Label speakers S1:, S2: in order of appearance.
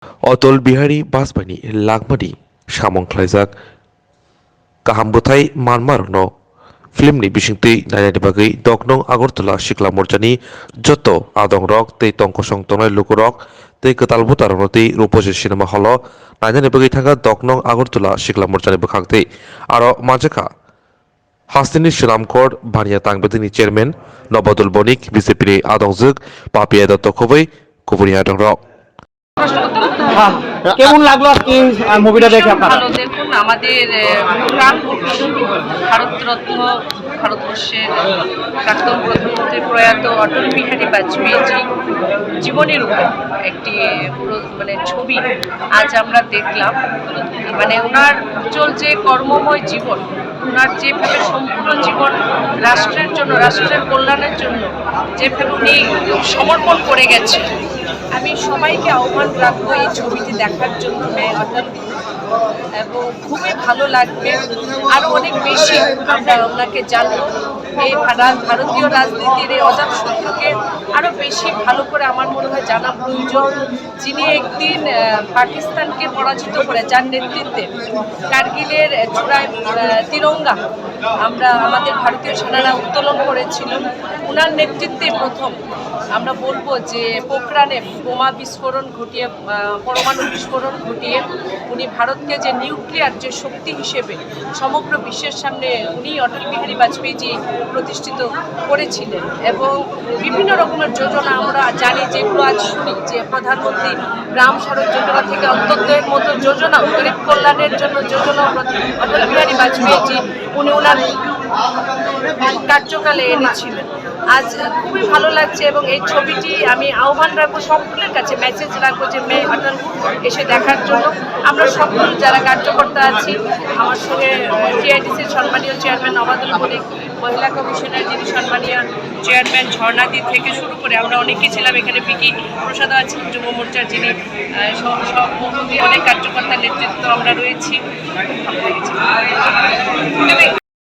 S1: अटल बिहारी वाजपेयीनि लागमानि सामंख्लायजाक गाहामबोथाय मानमारनो फिल्मनि बिसिंथि नायनायनि बागै दगनं आगरतला सिखला मोर्चानि जत आदं रक तै तंकसं तनाय लुकुरक तै कताल बुतारनो तै रूपसे सिनेमा हल नायनायनि बागै थांगा दगनं आगरतला सिखला मोर्चानि बखांतै आरो माजेखा हास्तिनि सिलामखर भानिया तांबेदिनि चेयरमैन नबादुल बनिक बिजेपिनि आदंजुग पापिया दत्त खबै कुबुरी आदं रक
S2: হ্যাঁ, কেমন লাগলো আজকে মুভিটা দেখে আপনার?
S3: ভালো। দেখুন, আমাদের প্রাণ ভারতরত্ন, ভারতবর্ষের প্রাক্তন প্রধানমন্ত্রী প্রয়াত অটল বিহারী বাজপেয়ীজি জীবনের উপর একটি মানে ছবি আজ আমরা দেখলাম। মানে ওনার উজ্জ্বল যে কর্মময় জীবন, ওনার যেভাবে সম্পূর্ণ জীবন রাষ্ট্রের জন্য, রাষ্ট্রের কল্যাণের জন্য যেভাবে উনি সমর্পণ করে গেছে, আমি সবাইকে আহ্বান রাখবো এই ছবিটি দেখার জন্য অটল, এবং খুবই ভালো লাগবে। আরও অনেক বেশি আমরা ওনাকে জানবো। এই ভারতীয় রাজনীতির এই অজাত শত্রুকে আরও বেশি ভালো করে আমার মনে হয় জানা প্রয়োজন। যিনি একদিন পাকিস্তানকে পরাজিত করে, যার নেতৃত্বে কার্গিলের চূড়ায় তিরঙ্গা আমরা আমাদের ভারতীয় সেনারা উত্তোলন করেছিল, ওনার নেতৃত্বে প্রথম আমরা বলবো যে পোখরানে বোমা বিস্ফোরণ ঘটিয়ে, পরমাণু বিস্ফোরণ ঘটিয়ে উনি ভারতকে যে নিউক্লিয়ার যে শক্তি হিসেবে সমগ্র বিশ্বের সামনে উনি অটল বিহারী বাজপেয়ীজি প্রতিষ্ঠিত করেছিলেন। এবং বিভিন্ন রকমের যোজনা আমরা জানি, যেগুলো আজ শুনি যে প্রধানমন্ত্রী গ্রাম সড়ক যোজনা থেকে অন্তর্দয়ের মতো যোজনা, গরিব কল্যাণের জন্য যোজনা অটল বিহারী বাজপেয়ীজি উনি ওনার কার্যকালে এনেছিলেন। আজ খুবই ভালো লাগছে এবং এই ছবিটি আমি আহ্বান রাখবো সকলের কাছে, মেসেজ রাখবো যে মে অটল এসে দেখার জন্য। আমরা সকল যারা কার্যকর্তা আছি, আমার সঙ্গে টিআইডিসির সম্মানীয় চেয়ারম্যান নবাদুল বণিক, মহিলা কমিশনের যিনি সম্মানীয় চেয়ারম্যান ঝর্ণাদি থেকে শুরু করে আমরা অনেকেই ছিলাম এখানে। পিকি প্রসাদ আছেন যুব মোর্চার, যিনি অনেক কার্যকর্তার নেতৃত্ব আমরা রয়েছি। খুব ভালো লেগেছে।